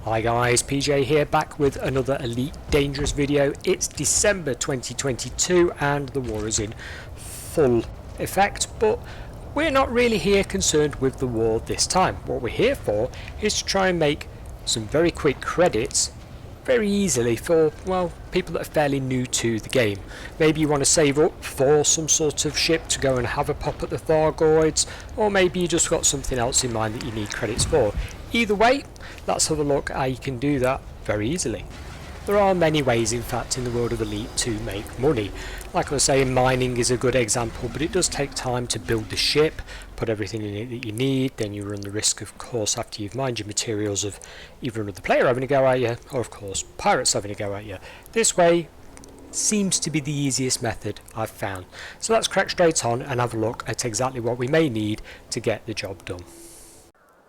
Hi guys, PJ here, back with another Elite Dangerous video. It's December 2022 and the war is in full effect, but we're not really here concerned with the war this time. What we're here for is to try and make some very quick credits very easily for, well, people that are fairly new to the game. Maybe you want to save up for some sort of ship to go and have a pop at the Thargoids, or maybe you just got something else in mind that you need credits for. Either way, let's have a look how you can do that very easily. There are many ways, in fact, in the world of Elite to make money. Like I was saying, mining is a good example, but it does take time to build the ship, put everything in it that you need. Then you run the risk, of course, after you've mined your materials, of either another player having a go at you, or of course pirates having a go at you. This way seems to be the easiest method I've found. So let's crack straight on and have a look at exactly what we may need to get the job done.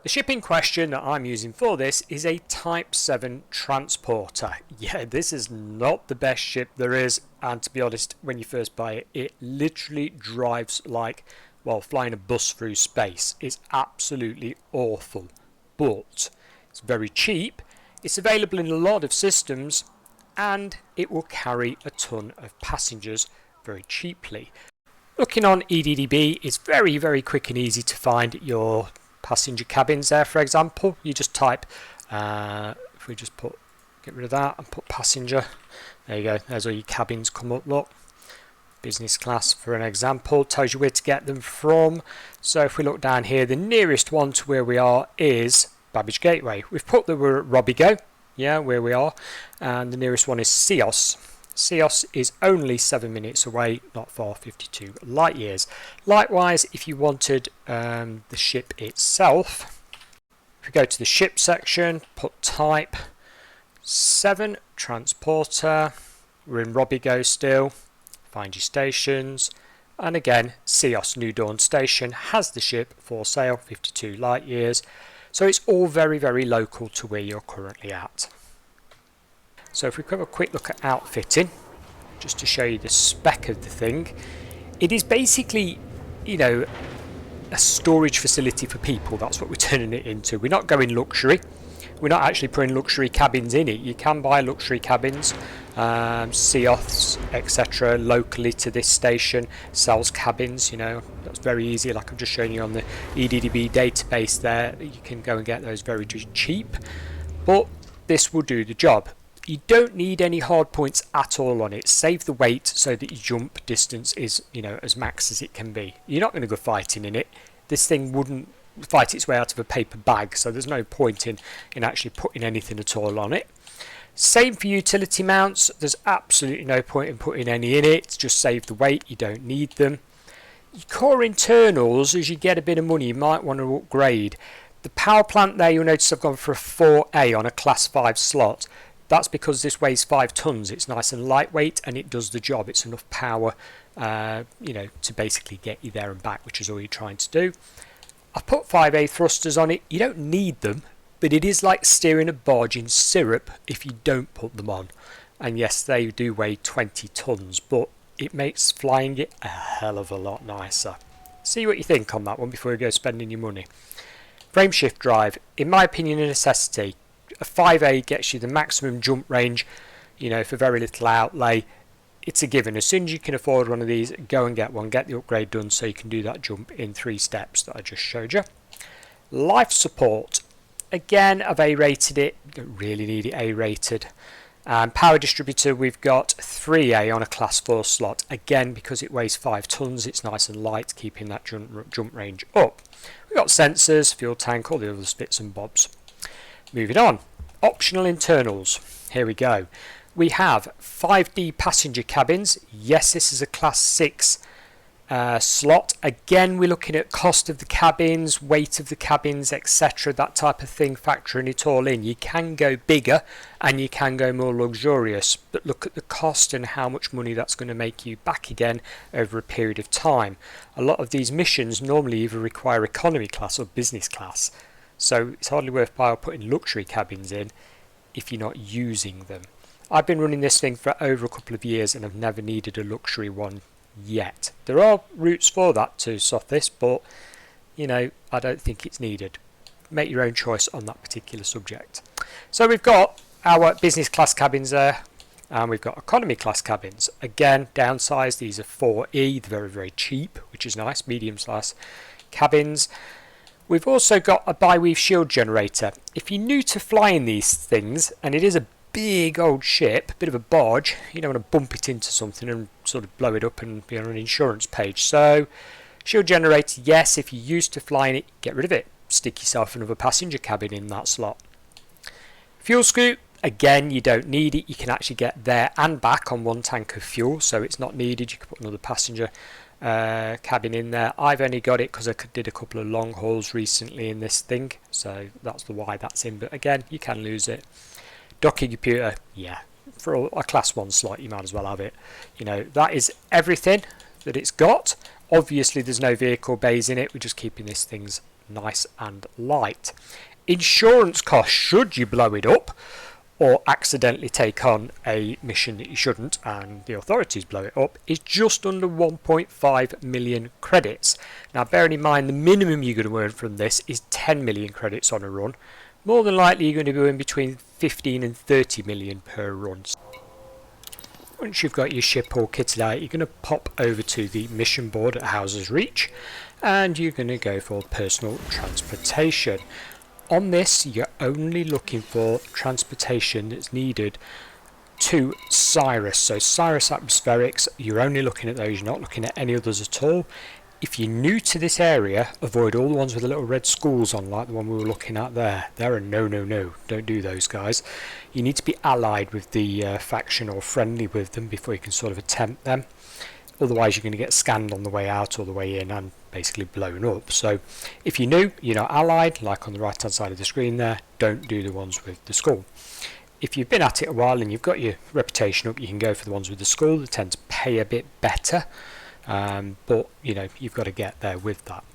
The ship in question that I'm using for this is a Type 7 transporter. Yeah, this is not the best ship there is, and to be honest, when you first buy it, it literally drives like, well, flying a bus through space. It's absolutely awful, but it's very cheap, it's available in a lot of systems, and it will carry a ton of passengers very cheaply. Looking on EDDB, it's very quick and easy to find your passenger cabins there. For example, you just type, if we just get rid of that and put passenger, there you go, there's all your cabins come up. Look, business class for an example, tells you where to get them from. So if we look down here, the nearest one to where we are is Babbage Gateway. We've put that we're at Robigo, yeah, where we are, and the nearest one is Ceos. Ceos is only 7 minutes away, not far, 52 light years. Likewise, if you wanted the ship itself, if we go to the ship section, put type 7 transporter, we're in Robigo still, find your stations, and again, Ceos New Dawn Station has the ship for sale, 52 light years. So it's all very local to where you're currently at. So if we have a quick look at outfitting, just to show you the spec of the thing, it is basically, you know, a storage facility for people. That's what we're turning it into. We're not going luxury. We're not actually putting luxury cabins in it. You can buy luxury cabins, Ceos, etc. locally to this station sells cabins, you know, that's very easy, like I've just shown you on the EDDB database there. You can go and get those very cheap, but this will do the job. You don't need any hard points at all on it. Save the weight so that your jump distance is, you know, as max as it can be. You're not going to go fighting in it. This thing wouldn't fight its way out of a paper bag, so there's no point in actually putting anything at all on it. Same for utility mounts. There's absolutely no point in putting any in it. Just save the weight. You don't need them. Your core internals, as you get a bit of money, you might want to upgrade. The power plant there, you'll notice I've gone for a 4A on a class 5 slot. That's because this weighs 5 tons. It's nice and lightweight and it does the job. It's enough power, you know, to basically get you there and back, which is all you're trying to do. I've put 5A thrusters on it. You don't need them, but it is like steering a barge in syrup if you don't put them on. And yes, they do weigh 20 tons, but it makes flying it a hell of a lot nicer. See what you think on that one before you go spending your money. Frame shift drive, in my opinion, a necessity. A 5A gets you the maximum jump range, you know, for very little outlay. It's a given. As soon as you can afford one of these, go and get one, get the upgrade done so you can do that jump in 3 steps that I just showed you. Life support, again, I've A-rated it, don't really need it A-rated. Power distributor, we've got 3A on a class 4 slot, again because it weighs 5 tons, it's nice and light, keeping that jump range up. We've got sensors, fuel tank, all the other bits and bobs. Moving on, optional internals, here we go. We have 5D passenger cabins. Yes, this is a class 6 slot. Again, we're looking at cost of the cabins, weight of the cabins, etc. That type of thing, factoring it all in. You can go bigger and you can go more luxurious, but look at the cost and how much money that's going to make you back again over a period of time. A lot of these missions normally either require economy class or business class. So it's hardly worthwhile putting luxury cabins in if you're not using them. I've been running this thing for over a couple of years and I've never needed a luxury one yet. There are routes for that to soft this, but you know, I don't think it's needed. Make your own choice on that particular subject. So we've got our business class cabins there, and we've got economy class cabins. Again, downsized. These are 4E, they're very, very cheap, which is nice. Medium class cabins. We've also got a bi-weave shield generator. If you're new to flying these things, and it is a big old ship, a bit of a barge, you don't want to bump it into something and sort of blow it up and be on an insurance page. So shield generator, yes, if you're used to flying it, get rid of it. Stick yourself another passenger cabin in that slot. Fuel scoop, again, you don't need it. You can actually get there and back on one tank of fuel, so it's not needed. You can put another passenger cabin in there. I've only got it because I did a couple of long hauls recently in this thing, so that's the why that's in. But again, you can lose it. Docking computer, yeah, for a class 1 slot, you might as well have it. You know, that is everything that it's got. Obviously, there's no vehicle bays in it. We're just keeping this things nice and light. Insurance costs, should you blow it up or accidentally take on a mission that you shouldn't and the authorities blow it up, is just under 1.5 million credits. Now bearing in mind the minimum you're going to earn from this is 10 million credits on a run. More than likely you're going to be earning between 15 and 30 million per run. Once you've got your ship all kitted out, you're going to pop over to the mission board at Houses Reach and you're going to go for personal transportation. On this, you're only looking for transportation that's needed to Cirrus. So Cirrus Atmospherics, you're only looking at those, you're not looking at any others at all. If you're new to this area, avoid all the ones with the little red skulls on, like the one we were looking at there. They're a no, no, no. Don't do those, guys. You need to be allied with the faction or friendly with them before you can sort of attempt them. Otherwise, you're going to get scanned on the way out or the way in and basically blown up. So if you're new, you're not allied, like on the right hand side of the screen there, don't do the ones with the skull. If you've been at it a while and you've got your reputation up, you can go for the ones with the skull. They tend to pay a bit better, but you know, you've got to get there with that.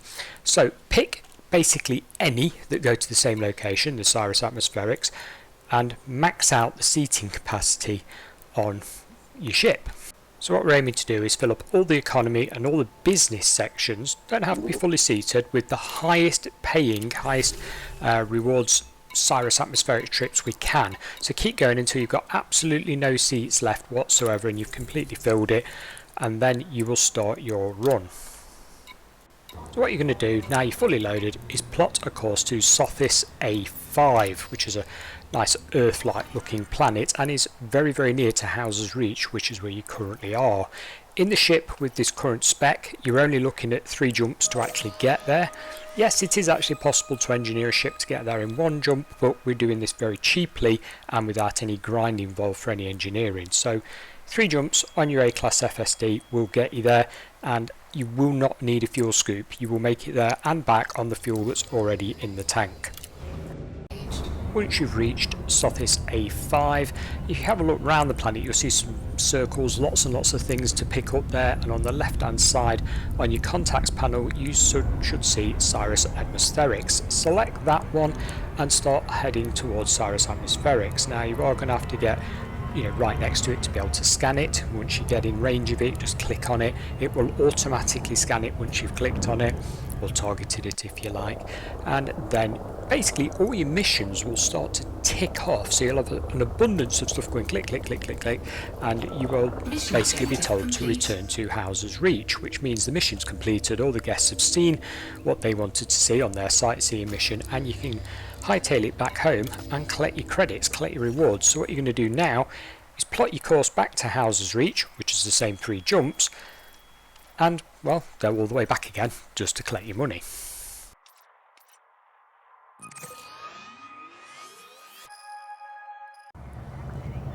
So pick basically any that go to the same location, the Cirrus Atmospherics, and max out the seating capacity on your ship. So what we're aiming to do is fill up all the economy and all the business sections, don't have to be fully seated, with the highest paying, highest rewards Cirrus Atmospheric trips we can. So keep going until you've got absolutely no seats left whatsoever and you've completely filled it, and then you will start your run. So what you're going to do, now you're fully loaded, is plot a course to Sothis A5, which is a nice Earth-like looking planet and is very, very near to Houses Reach, which is where you currently are. In the ship with this current spec, you're only looking at 3 jumps to actually get there. Yes, it is actually possible to engineer a ship to get there in 1 jump, but we're doing this very cheaply and without any grind involved for any engineering. So 3 jumps on your A-class FSD will get you there, and you will not need a fuel scoop. You will make it there and back on the fuel that's already in the tank. Once you've reached Sothis A5, if you have a look around the planet, you'll see some circles, lots and lots of things to pick up there, and on the left hand side on your contacts panel you should see Cirrus Atmospherics. Select that one and start heading towards Cirrus Atmospherics. Now you are going to have to get right next to it to be able to scan it. Once you get in range of it, just click on it. It will automatically scan it once you've clicked on it, or targeted it if you like, and then basically all your missions will start to tick off. So you'll have an abundance of stuff going click, click, click, click, click, and you will basically be told to return to Houses Reach, which means the mission's completed, all the guests have seen what they wanted to see on their sightseeing mission, and you can hightail it back home and collect your credits, collect your rewards. So what you're going to do now is plot your course back to Houses Reach, which is the same 3 jumps, and well, go all the way back again just to collect your money.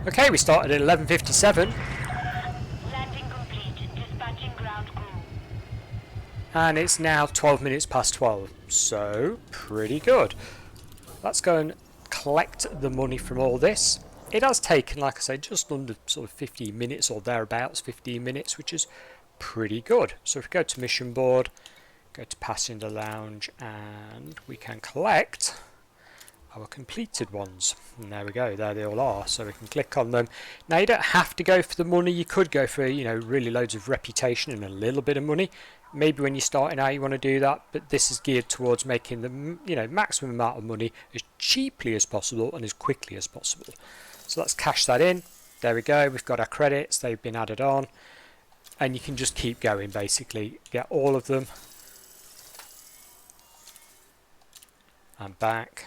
Okay, we started at 11:57. Landing complete. Dispatching ground crew. And it's now 12 minutes past 12, so pretty good. Let's go and collect the money from all this. It has taken, like I say, just under sort of 15 minutes or thereabouts, 15 minutes, which is pretty good. So if we go to mission board, go to passenger lounge, and we can collect our completed ones. And there we go, there they all are, so we can click on them. Now you don't have to go for the money. You could go for really loads of reputation and a little bit of money. Maybe when you're starting out you want to do that, but this is geared towards making the maximum amount of money as cheaply as possible and as quickly as possible. So let's cash that in. There we go, we've got our credits, they've been added on, and you can just keep going basically, get all of them, and back,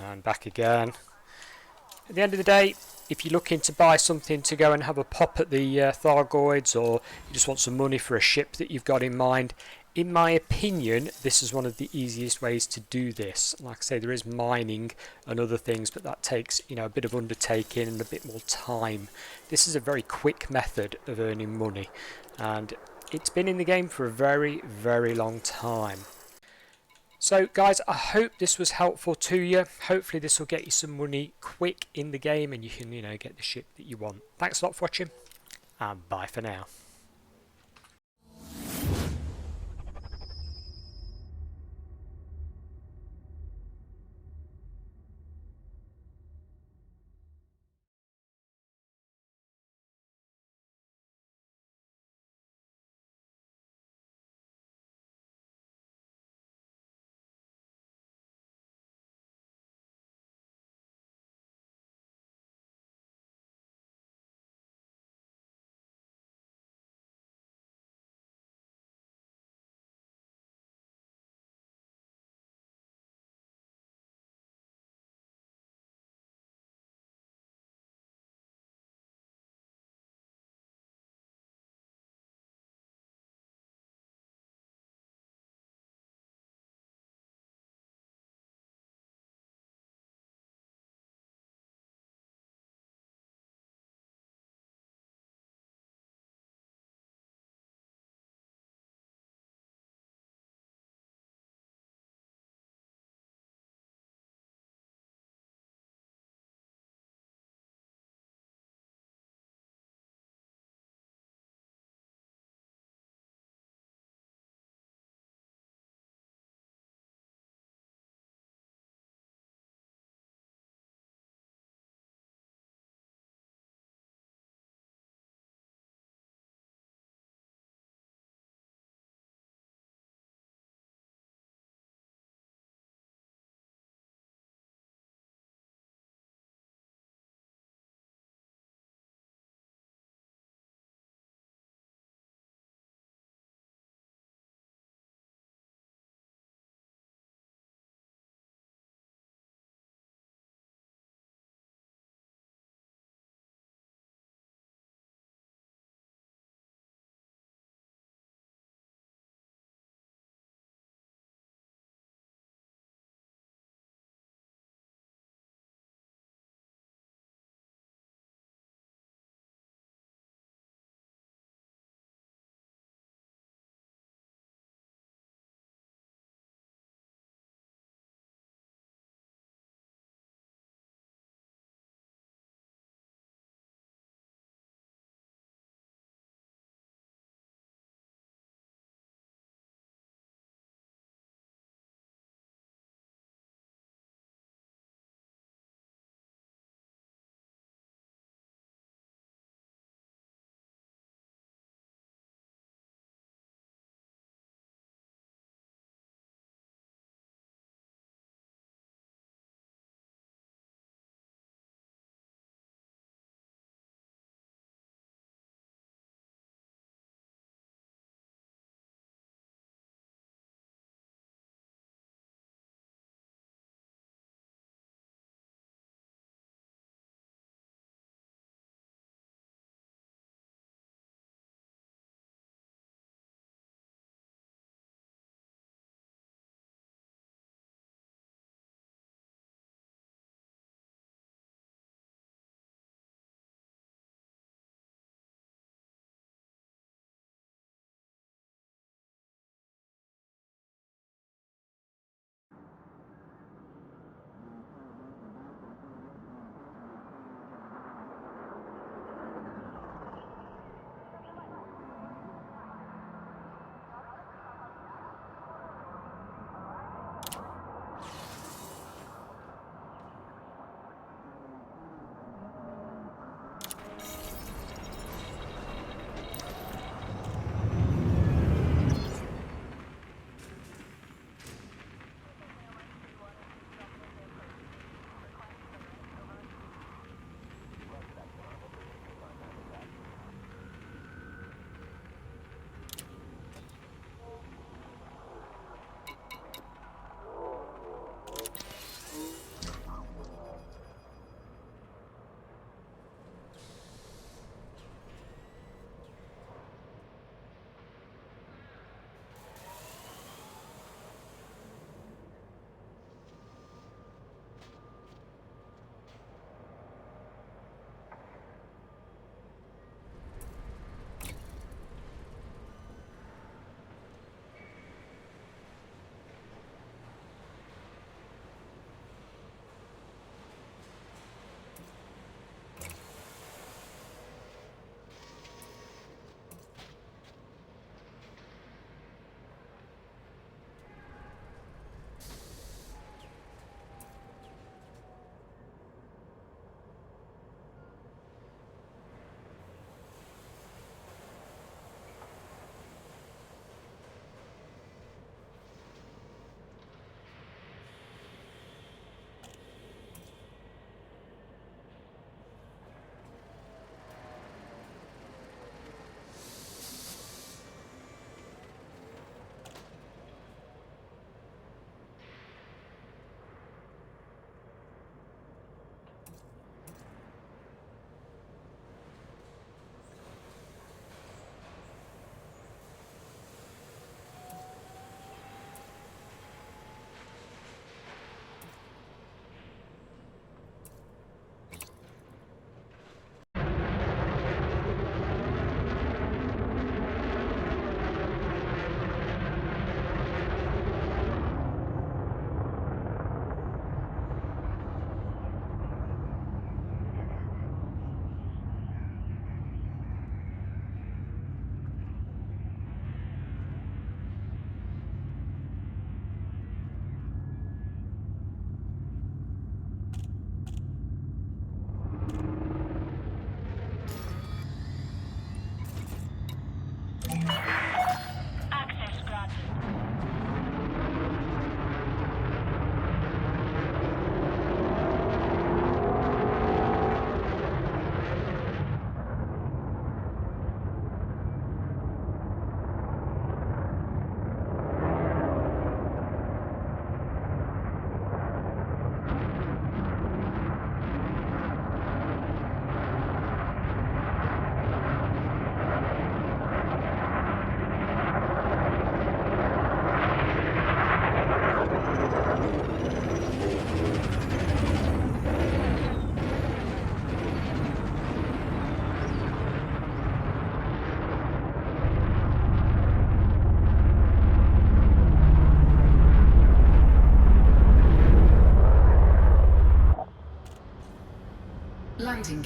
and back again. At the end of the day, if you're looking to buy something to go and have a pop at the Thargoids, or you just want some money for a ship that you've got in mind, in my opinion, this is one of the easiest ways to do this. Like I say, there is mining and other things, but that takes a bit of undertaking and a bit more time. This is a very quick method of earning money, and it's been in the game for a very, very long time. So guys, I hope this was helpful to you. Hopefully this will get you some money quick in the game, and you can get the ship that you want. Thanks a lot for watching, and bye for now.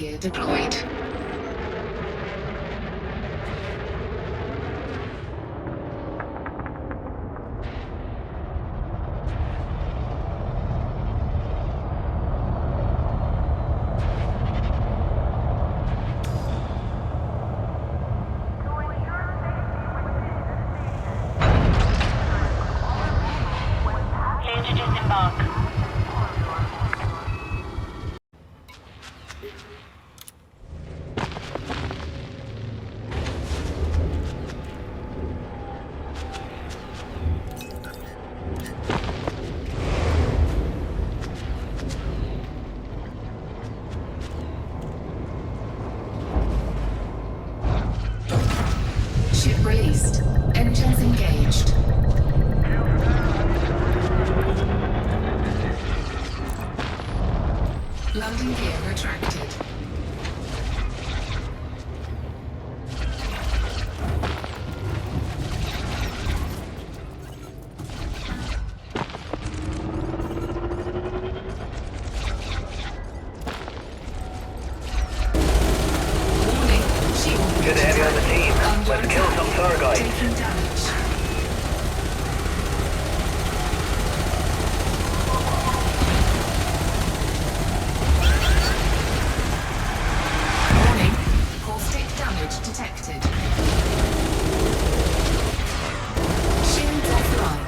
gear deployed. Clear to disembark. Ship released. Engines engaged. Landing gear retracted. Warning, shield Good to have you on the team. under Let's kill some tour guides. taking damage. Warning, caustic damage detected. Shields offline.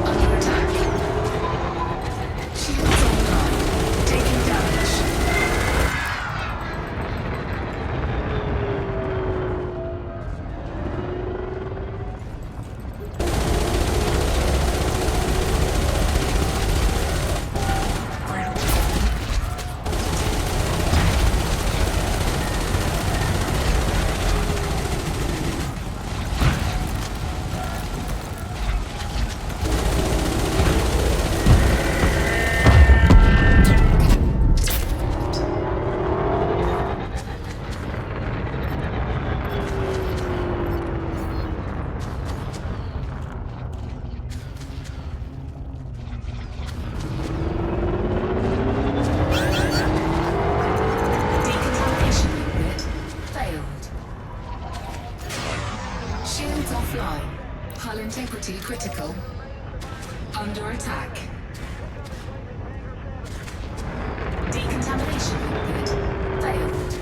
Under attack. Shields online. Taking damage. Decontamination unit failed. Shields offline. Hull integrity critical. Under attack. Decontamination unit failed.